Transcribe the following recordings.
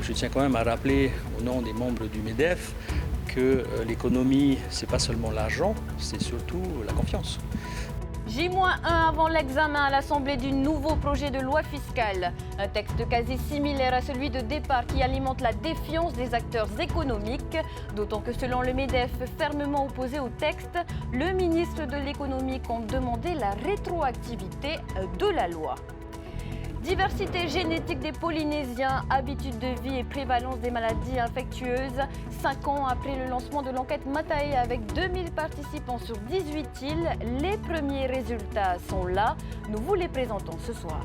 Je tiens quand même à rappeler au nom des membres du MEDEF que l'économie, ce n'est pas seulement l'argent, c'est surtout la confiance. J-1 avant l'examen à l'Assemblée du nouveau projet de loi fiscale. Un texte quasi similaire à celui de départ qui alimente la défiance des acteurs économiques. D'autant que selon le MEDEF, fermement opposé au texte, le ministre de l'économie compte demander la rétroactivité de la loi. Diversité génétique des Polynésiens, habitudes de vie et prévalence des maladies infectieuses. 5 ans après le lancement de l'enquête Matae avec 2000 participants sur 18 îles, les premiers résultats sont là. Nous vous les présentons ce soir.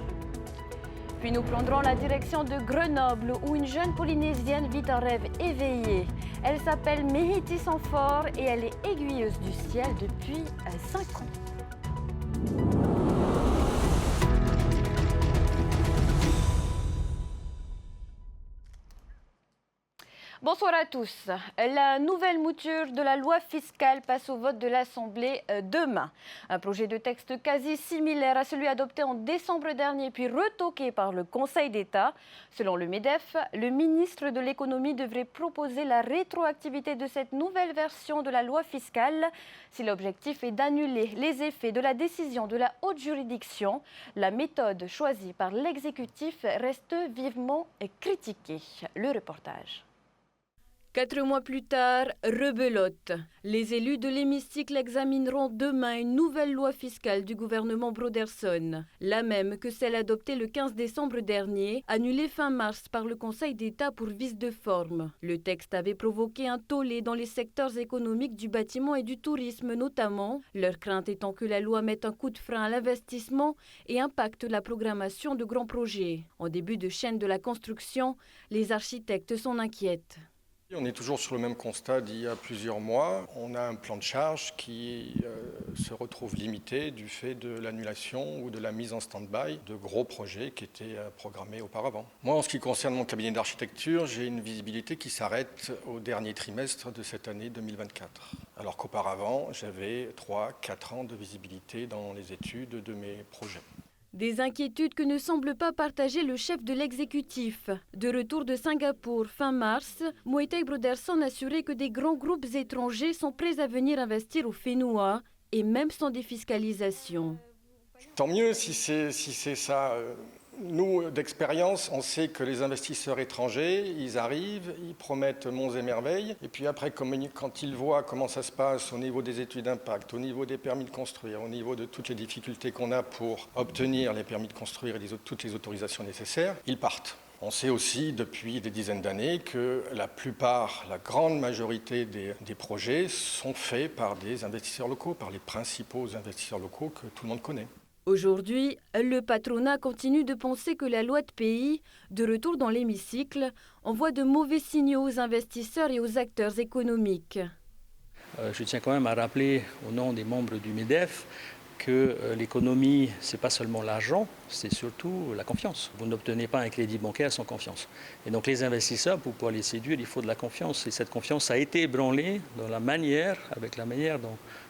Puis nous prendrons la direction de Grenoble où une jeune Polynésienne vit un rêve éveillé. Elle s'appelle Mehiti Sanfort et elle est aiguilleuse du ciel depuis 5 ans. Bonsoir à tous. La nouvelle mouture de la loi fiscale passe au vote de l'Assemblée demain. Un projet de texte quasi similaire à celui adopté en décembre dernier puis retoqué par le Conseil d'État. Selon le MEDEF, le ministre de l'économie devrait proposer la rétroactivité de cette nouvelle version de la loi fiscale. Si l'objectif est d'annuler les effets de la décision de la haute juridiction, la méthode choisie par l'exécutif reste vivement critiquée. Le reportage. 4 mois plus tard, rebelote. Les élus de l'hémicycle examineront demain une nouvelle loi fiscale du gouvernement Broderson, la même que celle adoptée le 15 décembre dernier, annulée fin mars par le Conseil d'État pour vice de forme. Le texte avait provoqué un tollé dans les secteurs économiques du bâtiment et du tourisme notamment, leur crainte étant que la loi mette un coup de frein à l'investissement et impacte la programmation de grands projets. En début de chaîne de la construction, les architectes sont inquiets. On est toujours sur le même constat d'il y a plusieurs mois. On a un plan de charge qui se retrouve limité du fait de l'annulation ou de la mise en stand-by de gros projets qui étaient programmés auparavant. Moi, en ce qui concerne mon cabinet d'architecture, j'ai une visibilité qui s'arrête au dernier trimestre de cette année 2024. Alors qu'auparavant, j'avais 3-4 ans de visibilité dans les études de mes projets. Des inquiétudes que ne semble pas partager le chef de l'exécutif. De retour de Singapour fin mars, Moetai Broderson assurait que des grands groupes étrangers sont prêts à venir investir au Fénoua et même sans défiscalisation. Tant mieux si c'est ça. Nous, d'expérience, on sait que les investisseurs étrangers, ils arrivent, ils promettent monts et merveilles, et puis après, quand ils voient comment ça se passe au niveau des études d'impact, au niveau des permis de construire, au niveau de toutes les difficultés qu'on a pour obtenir les permis de construire et toutes les autorisations nécessaires, ils partent. On sait aussi depuis des dizaines d'années que la grande majorité des projets sont faits par des investisseurs locaux, par les principaux investisseurs locaux que tout le monde connaît. Aujourd'hui, le patronat continue de penser que la loi de pays, de retour dans l'hémicycle, envoie de mauvais signaux aux investisseurs et aux acteurs économiques. Je tiens quand même à rappeler au nom des membres du MEDEF que l'économie, ce n'est pas seulement l'argent, c'est surtout la confiance. Vous n'obtenez pas un crédit bancaire sans confiance. Et donc les investisseurs, pour pouvoir les séduire, il faut de la confiance. Et cette confiance a été ébranlée avec la manière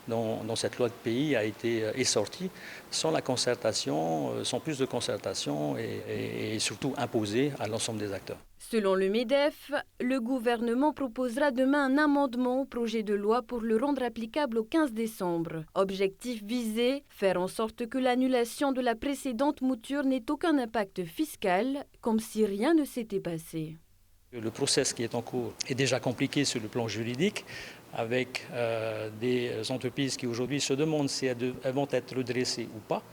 dont cette loi de pays est sortie, sans la concertation, sans plus de concertation et surtout imposée à l'ensemble des acteurs. Selon le MEDEF, le gouvernement proposera demain un amendement au projet de loi pour le rendre applicable au 15 décembre. Objectif visé, faire en sorte que l'annulation de la précédente mouture n'ait aucun impact fiscal, comme si rien ne s'était passé. Le process qui est en cours est déjà compliqué sur le plan juridique, avec des entreprises qui aujourd'hui se demandent si elles vont être redressées ou pas.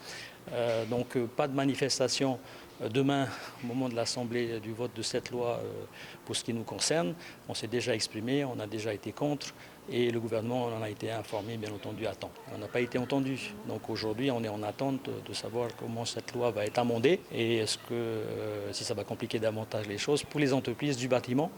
Donc pas de manifestation demain au moment de l'Assemblée du vote de cette loi pour ce qui nous concerne. On s'est déjà exprimé, on a déjà été contre et le gouvernement en a été informé bien entendu à temps. On n'a pas été entendu. Donc aujourd'hui on est en attente de savoir comment cette loi va être amendée et est-ce que si ça va compliquer davantage les choses pour les entreprises du bâtiment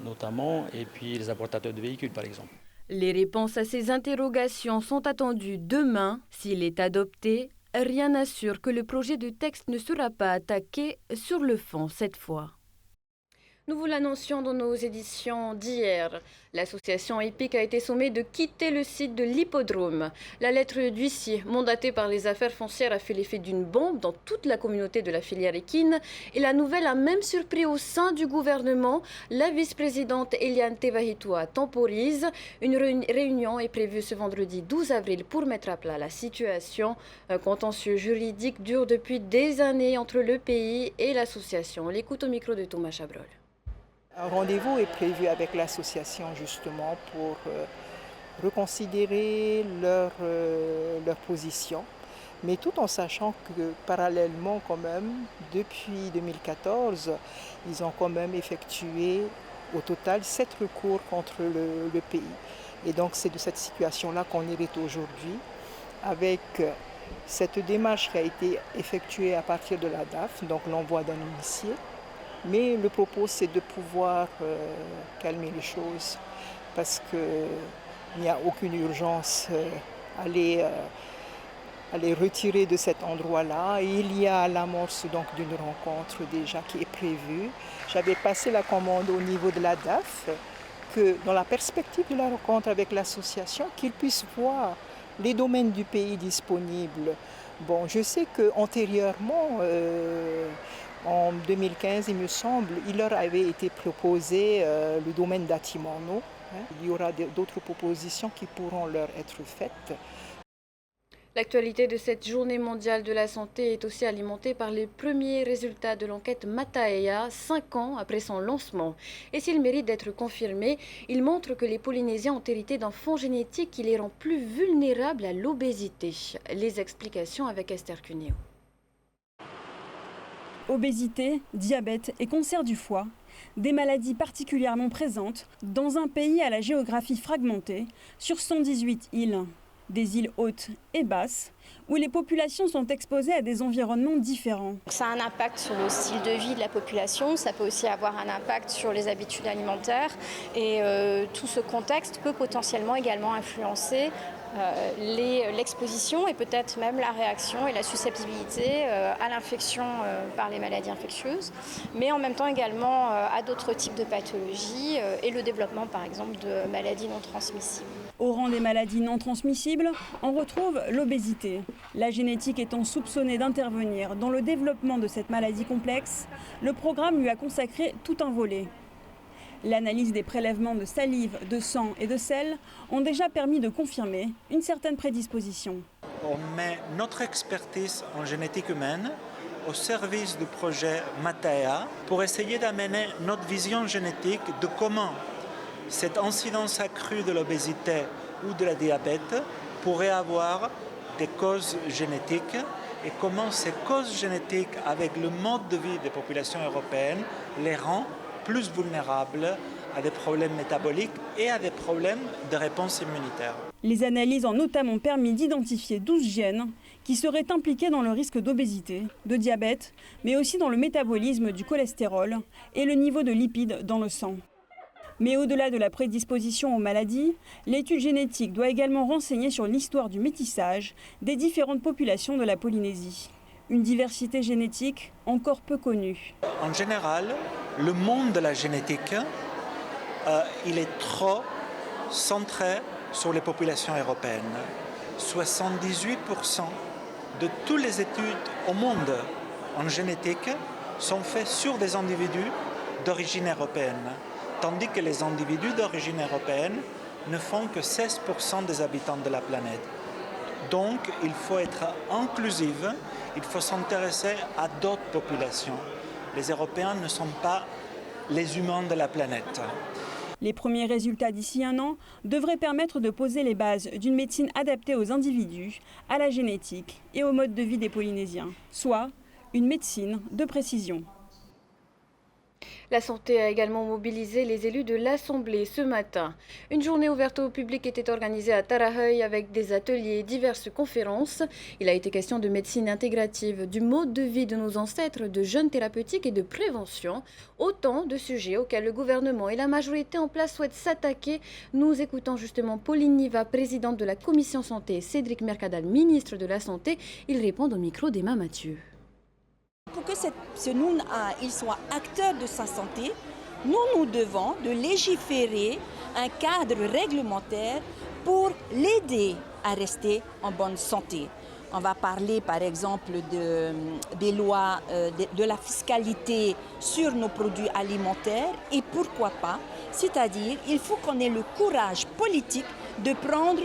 notamment et puis les importateurs de véhicules par exemple. Les réponses à ces interrogations sont attendues demain. S'il est adopté, rien n'assure que le projet de texte ne sera pas attaqué sur le fond cette fois. Nous vous l'annoncions dans nos éditions d'hier. L'association EPIC a été sommée de quitter le site de l'hippodrome. La lettre d'huissier, mandatée par les affaires foncières, a fait l'effet d'une bombe dans toute la communauté de la filière équine. Et la nouvelle a même surpris au sein du gouvernement. La vice-présidente Eliane Tevahitua temporise. Une réunion est prévue ce vendredi 12 avril pour mettre à plat la situation. Un contentieux juridique dure depuis des années entre le pays et l'association. On l'écoute au micro de Thomas Chabrol. Un rendez-vous est prévu avec l'association justement pour reconsidérer leur position, mais tout en sachant que parallèlement quand même, depuis 2014, ils ont quand même effectué au total 7 recours contre le pays. Et donc c'est de cette situation-là qu'on hérite aujourd'hui, avec cette démarche qui a été effectuée à partir de la DAF, donc l'envoi d'un huissier. Mais le propos, c'est de pouvoir calmer les choses parce qu'il n'y a aucune urgence à les retirer de cet endroit-là. Il y a l'amorce donc d'une rencontre déjà qui est prévue. J'avais passé la commande au niveau de la DAF que dans la perspective de la rencontre avec l'association, qu'ils puissent voir les domaines du pays disponibles. Bon, je sais qu'antérieurement, en 2015, il me semble, il leur avait été proposé le domaine d'Atimano. Il y aura d'autres propositions qui pourront leur être faites. L'actualité de cette journée mondiale de la santé est aussi alimentée par les premiers résultats de l'enquête Mataea, 5 ans après son lancement. Et s'il mérite d'être confirmé, il montre que les Polynésiens ont hérité d'un fonds génétique qui les rend plus vulnérables à l'obésité. Les explications avec Esther Cuneo. Obésité, diabète et cancer du foie, des maladies particulièrement présentes dans un pays à la géographie fragmentée, sur 118 îles. Des îles hautes et basses, où les populations sont exposées à des environnements différents. Ça a un impact sur le style de vie de la population, ça peut aussi avoir un impact sur les habitudes alimentaires et tout ce contexte peut potentiellement également influencer l'exposition et peut-être même la réaction et la susceptibilité à l'infection par les maladies infectieuses, mais en même temps également à d'autres types de pathologies et le développement par exemple de maladies non transmissibles. Au rang des maladies non transmissibles, on retrouve l'obésité. La génétique étant soupçonnée d'intervenir dans le développement de cette maladie complexe, le programme lui a consacré tout un volet. L'analyse des prélèvements de salive, de sang et de sel ont déjà permis de confirmer une certaine prédisposition. On met notre expertise en génétique humaine au service du projet Mataea pour essayer d'amener notre vision génétique de comment cette incidence accrue de l'obésité ou de la diabète pourrait avoir des causes génétiques et comment ces causes génétiques, avec le mode de vie des populations européennes, les rend plus vulnérables à des problèmes métaboliques et à des problèmes de réponse immunitaire. Les analyses ont notamment permis d'identifier 12 gènes qui seraient impliqués dans le risque d'obésité, de diabète, mais aussi dans le métabolisme du cholestérol et le niveau de lipides dans le sang. Mais au-delà de la prédisposition aux maladies, l'étude génétique doit également renseigner sur l'histoire du métissage des différentes populations de la Polynésie. Une diversité génétique encore peu connue. En général, le monde de la génétique, il est trop centré sur les populations européennes. 78% de toutes les études au monde en génétique sont faites sur des individus d'origine européenne, tandis que les individus d'origine européenne ne font que 16% des habitants de la planète. Donc, il faut être inclusif, il faut s'intéresser à d'autres populations. Les Européens ne sont pas les humains de la planète. Les premiers résultats d'ici un an devraient permettre de poser les bases d'une médecine adaptée aux individus, à la génétique et au mode de vie des Polynésiens, soit une médecine de précision. La santé a également mobilisé les élus de l'Assemblée ce matin. Une journée ouverte au public était organisée à Taraheuil avec des ateliers et diverses conférences. Il a été question de médecine intégrative, du mode de vie de nos ancêtres, de jeûne thérapeutique et de prévention. Autant de sujets auxquels le gouvernement et la majorité en place souhaitent s'attaquer. Nous écoutons justement Pauline Niva, présidente de la Commission Santé, et Cédric Mercadal, ministre de la Santé. Ils répondent au micro d'Emma Mathieu. Pour que ce NUN il soit acteur de sa santé, nous devons de légiférer un cadre réglementaire pour l'aider à rester en bonne santé. On va parler par exemple des lois de la fiscalité sur nos produits alimentaires et pourquoi pas, c'est-à-dire il faut qu'on ait le courage politique de prendre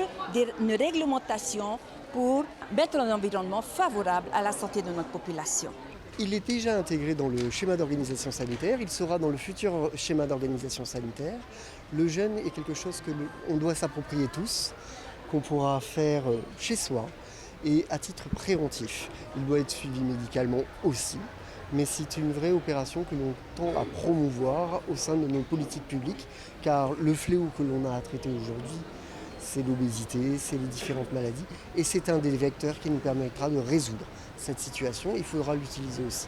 une réglementation pour mettre un environnement favorable à la santé de notre population. Il est déjà intégré dans le schéma d'organisation sanitaire, il sera dans le futur schéma d'organisation sanitaire. Le jeûne est quelque chose qu'on doit s'approprier tous, qu'on pourra faire chez soi et à titre préventif. Il doit être suivi médicalement aussi, mais c'est une vraie opération que l'on tend à promouvoir au sein de nos politiques publiques, car le fléau que l'on a à traiter aujourd'hui, c'est l'obésité, c'est les différentes maladies, et c'est un des vecteurs qui nous permettra de résoudre cette situation. Il faudra l'utiliser aussi.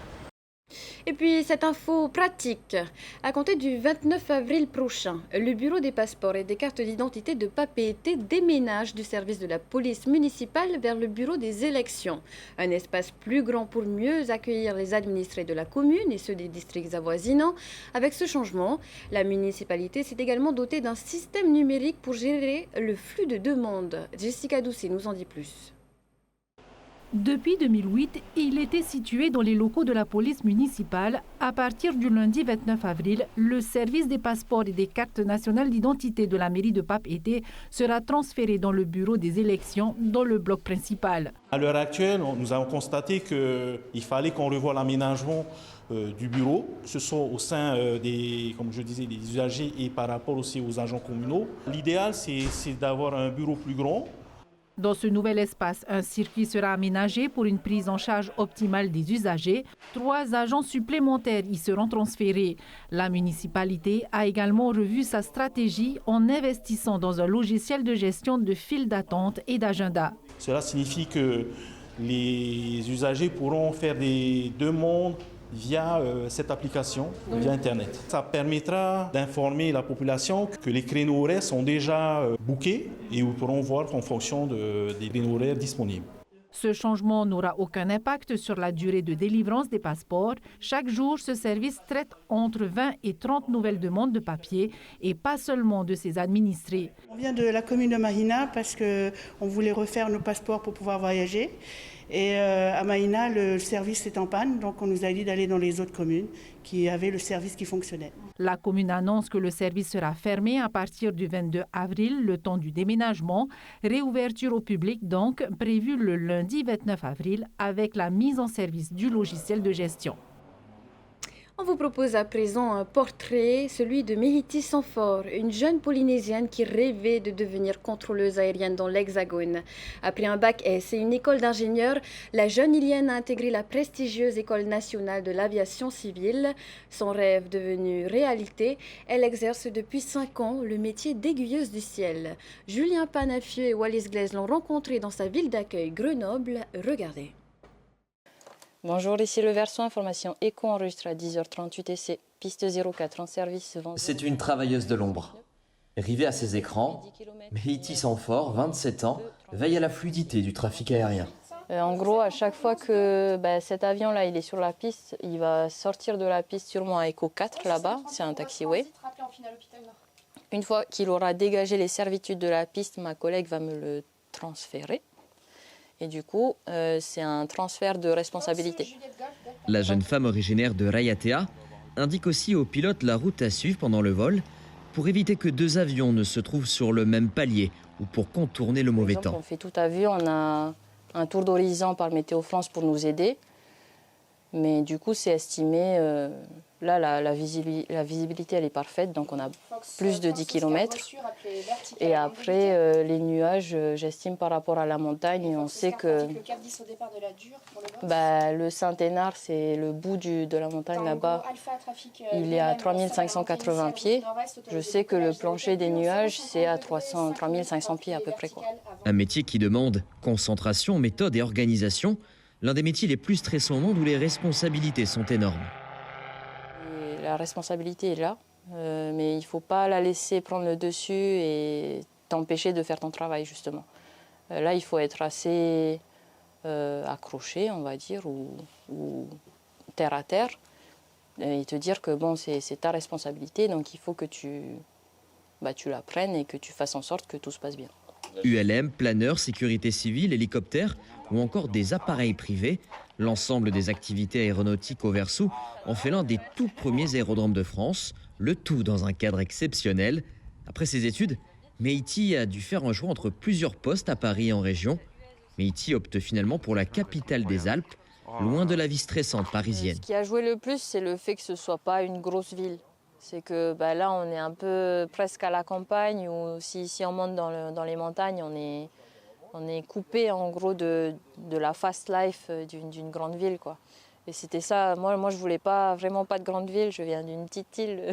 Et puis cette info pratique, à compter du 29 avril prochain, le bureau des passeports et des cartes d'identité de Papeete déménage du service de la police municipale vers le bureau des élections. Un espace plus grand pour mieux accueillir les administrés de la commune et ceux des districts avoisinants. Avec ce changement, la municipalité s'est également dotée d'un système numérique pour gérer le flux de demandes. Jessica Doucet nous en dit plus. Depuis 2008, il était situé dans les locaux de la police municipale. À partir du lundi 29 avril, le service des passeports et des cartes nationales d'identité de la mairie de Papeete sera transféré dans le bureau des élections dans le bloc principal. À l'heure actuelle, nous avons constaté qu'il fallait qu'on revoie l'aménagement du bureau, que ce soit au sein des usagers et par rapport aussi aux agents communaux. L'idéal, c'est d'avoir un bureau plus grand. Dans ce nouvel espace, un circuit sera aménagé pour une prise en charge optimale des usagers. 3 agents supplémentaires y seront transférés. La municipalité a également revu sa stratégie en investissant dans un logiciel de gestion de files d'attente et d'agenda. Cela signifie que les usagers pourront faire des demandes via cette application, via Internet. Ça permettra d'informer la population que les créneaux horaires sont déjà bookés et nous pourrons voir en fonction des créneaux horaires disponibles. Ce changement n'aura aucun impact sur la durée de délivrance des passeports. Chaque jour, ce service traite entre 20 et 30 nouvelles demandes de papier et pas seulement de ses administrés. On vient de la commune de Mahina parce qu'on voulait refaire nos passeports pour pouvoir voyager. Et à Mahina, le service est en panne, donc on nous a dit d'aller dans les autres communes qui avaient le service qui fonctionnait. La commune annonce que le service sera fermé à partir du 22 avril, le temps du déménagement. Réouverture au public donc prévue le lundi 29 avril avec la mise en service du logiciel de gestion. On vous propose à présent un portrait, celui de Mehiti Sanfort, une jeune Polynésienne qui rêvait de devenir contrôleuse aérienne dans l'Hexagone. Après un bac S et une école d'ingénieur, la jeune Ilienne a intégré la prestigieuse École nationale de l'aviation civile. Son rêve devenu réalité, elle exerce depuis 5 ans le métier d'aiguilleuse du ciel. Julien Panafieux et Wallis Glaise l'ont rencontrée dans sa ville d'accueil Grenoble. Regardez. Bonjour, ici le Verso, information éco enregistrée à 10h38 et piste 04 en service. C'est une travailleuse de l'ombre. Rivée à ses écrans, Mehiti Sanfort, 27 ans, veille à la fluidité du trafic aérien. En gros, à chaque fois que cet avion-là il est sur la piste, il va sortir de la piste sûrement à Eco 4 là-bas, c'est un taxiway. Une fois qu'il aura dégagé les servitudes de la piste, ma collègue va me le transférer. Et du coup, c'est un transfert de responsabilité. La jeune femme originaire de Raiatea indique aussi aux pilotes la route à suivre pendant le vol pour éviter que 2 avions ne se trouvent sur le même palier ou pour contourner le mauvais temps. On fait tout à vue, on a un tour d'horizon par Météo France pour nous aider. Mais du coup, c'est estimé, là, la visibilité, elle est parfaite, donc on a plus de 10 km. Et après, les nuages, j'estime par rapport à la montagne, on sait que le Saint-Hénard, c'est le bout de la montagne là-bas. Il est à 3580 pieds. Je sais que le plancher des nuages, c'est à 3500 pieds à peu près, quoi. Un métier qui demande concentration, méthode et organisation. L'un des métiers les plus stressants au monde où les responsabilités sont énormes. Et la responsabilité est là, mais il ne faut pas la laisser prendre le dessus et t'empêcher de faire ton travail, justement. Là, il faut être assez accroché, on va dire, ou terre à terre, et te dire que bon, c'est ta responsabilité, donc il faut que tu la prennes et que tu fasses en sorte que tout se passe bien. ULM, planeurs, sécurité civile, hélicoptères ou encore des appareils privés, l'ensemble des activités aéronautiques au Versou en fait l'un des tout premiers aérodromes de France, le tout dans un cadre exceptionnel. Après ses études, Meïti a dû faire un choix entre plusieurs postes à Paris et en région. Meïti opte finalement pour la capitale des Alpes, loin de la vie stressante parisienne. Ce qui a joué le plus, c'est le fait que ce ne soit pas une grosse ville. C'est que là, on est un peu presque à la campagne, ou si on monte dans les montagnes, on est coupé en gros de la fast life d'une grande ville, quoi. Et c'était ça, moi je voulais vraiment pas de grande ville, je viens d'une petite île.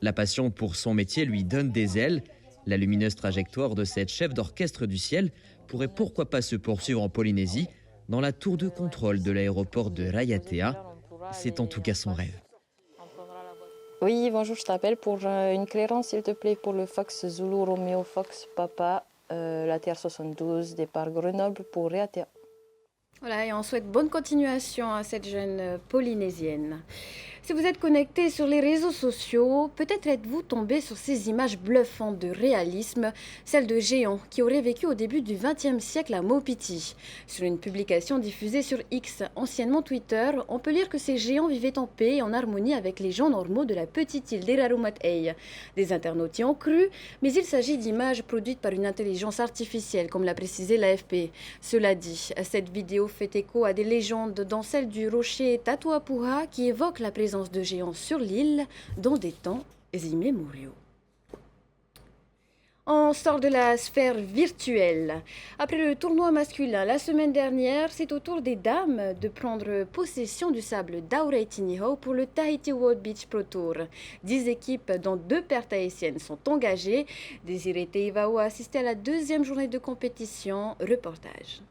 La passion pour son métier lui donne des ailes. La lumineuse trajectoire de cette chef d'orchestre du ciel pourrait pourquoi pas se poursuivre en Polynésie, dans la tour de contrôle de l'aéroport de Raiatea. C'est en tout cas son rêve. Oui, bonjour, je t'appelle pour une clairance, s'il te plaît, pour le Fox Zulu Romeo Fox Papa, la TR72, départ Grenoble pour Raiatea. Voilà, et on souhaite bonne continuation à cette jeune Polynésienne. Si vous êtes connecté sur les réseaux sociaux, peut-être êtes-vous tombé sur ces images bluffantes de réalisme, celles de géants qui auraient vécu au début du XXe siècle à Maupiti. Sur une publication diffusée sur X, anciennement Twitter, on peut lire que ces géants vivaient en paix et en harmonie avec les gens normaux de la petite île d'Erarumatei. Des internautes y ont cru, mais il s'agit d'images produites par une intelligence artificielle, comme l'a précisé l'AFP. Cela dit, cette vidéo fait écho à des légendes, dont celle du rocher Tatuapua, qui évoque la présence de géants sur l'île dans des temps immémoriaux. On sort de la sphère virtuelle. Après le tournoi masculin la semaine dernière, c'est au tour des dames de prendre possession du sable d'Auraitiniho pour le Tahiti World Beach Pro Tour. 10 équipes, dont 2 paires tahitiennes, sont engagées. Désiré Teivao a assisté à la 2e journée de compétition. Reportage.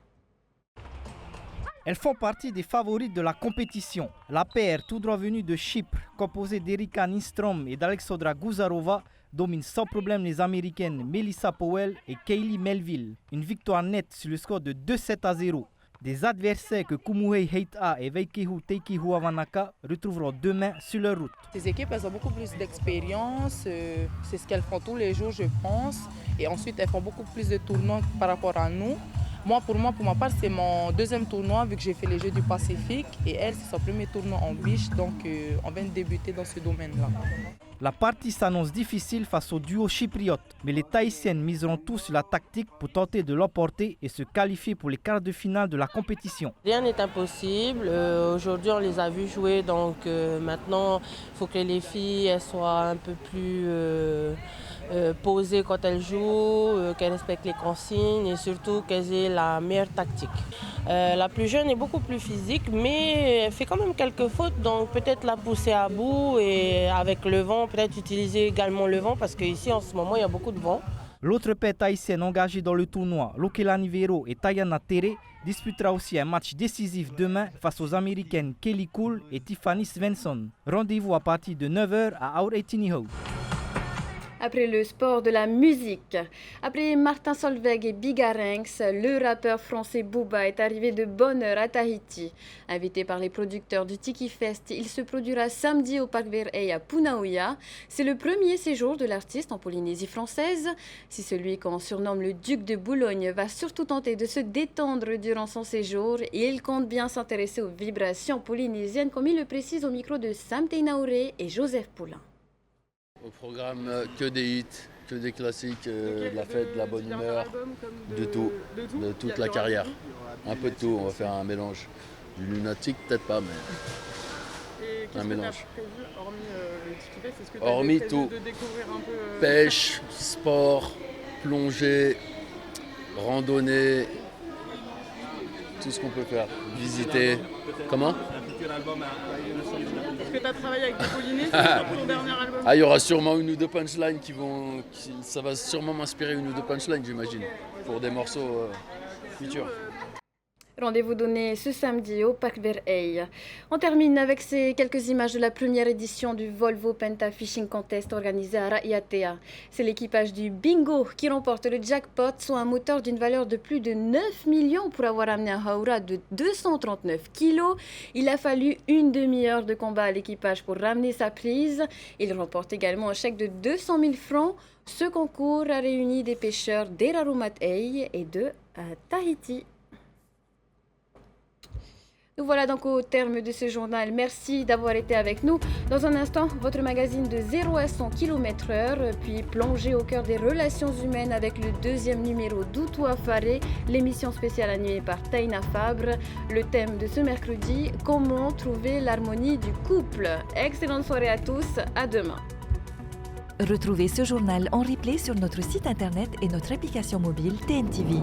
Elles font partie des favorites de la compétition. La paire tout droit venue de Chypre, composée d'Erika Nistrom et d'Alexandra Guzarova, domine sans problème les Américaines Melissa Powell et Kaylee Melville. Une victoire nette sur le score de 2-7-0. Des adversaires que Kumuhei Heita et Veikehu Teikihu Avanaka retrouveront demain sur leur route. Ces équipes, elles ont beaucoup plus d'expérience, c'est ce qu'elles font tous les jours, je pense. Et ensuite, elles font beaucoup plus de tournois par rapport à nous. Pour ma part, c'est mon 2e tournoi vu que j'ai fait les Jeux du Pacifique. Et elle, c'est son premier tournoi en beach, donc on vient de débuter dans ce domaine-là. La partie s'annonce difficile face au duo chypriote, mais les Tahitiennes miseront tous sur la tactique pour tenter de l'emporter et se qualifier pour les quarts de finale de la compétition. Rien n'est impossible. Aujourd'hui, on les a vus jouer, donc maintenant, il faut que les filles elles soient un peu plus posées quand elles jouent, qu'elles respectent les consignes et surtout qu'elles aient la meilleure tactique. La plus jeune est beaucoup plus physique, mais elle fait quand même quelques fautes, donc peut-être la pousser à bout et avec le vent, peut-être utiliser également le vent parce qu'ici en ce moment il y a beaucoup de vent. L'autre paire tahitienne engagée dans le tournoi, Lokelani Vero et Tayana Tere, disputera aussi un match décisif demain face aux Américaines Kelly Cool et Tiffany Svensson. Rendez-vous à partir de 9h à Auraitiniho. Après le sport, de la musique. Après Martin Solveig et Bigarenx, le rappeur français Booba est arrivé de bonne heure à Tahiti. Invité par les producteurs du Tiki Fest, il se produira samedi au Parc Verhey à Punaouia. C'est le premier séjour de l'artiste en Polynésie française. Si celui qu'on surnomme le Duc de Boulogne va surtout tenter de se détendre durant son séjour, il compte bien s'intéresser aux vibrations polynésiennes, comme il le précise au micro de Sam Teinaouré et Joseph Poulain. Au programme, que des hits, que des classiques, de la fête, de la bonne humeur, de tout, de toute la carrière. Un peu de tout, on va faire un mélange. Du lunatique, peut-être pas, mais un mélange. Hormis tout, pêche, sport, plongée, randonnée, tout ce qu'on peut faire, visiter. Comment ? Est-ce que tu as travaillé avec des Polynésiens pour ton dernier album ? Il y aura sûrement une ou deux punchlines ça va sûrement m'inspirer une ou deux punchlines, j'imagine, pour des morceaux futurs. Rendez-vous donné ce samedi au Parc Verheij. On termine avec ces quelques images de la première édition du Volvo Penta Fishing Contest organisé à Rayatea. C'est l'équipage du Bingo qui remporte le jackpot, soit un moteur d'une valeur de plus de 9 millions pour avoir amené un Haura de 239 kilos. Il a fallu une demi-heure de combat à l'équipage pour ramener sa prise. Il remporte également un chèque de 200 000 francs. Ce concours a réuni des pêcheurs d'Erarumatei et de Tahiti. Nous voilà donc au terme de ce journal. Merci d'avoir été avec nous. Dans un instant, votre magazine de 0 à 100 km/h, puis plongez au cœur des relations humaines avec le deuxième numéro d'Outou Afare, l'émission spéciale animée par Taina Fabre. Le thème de ce mercredi, comment trouver l'harmonie du couple. Excellente soirée à tous, à demain. Retrouvez ce journal en replay sur notre site internet et notre application mobile TNTV.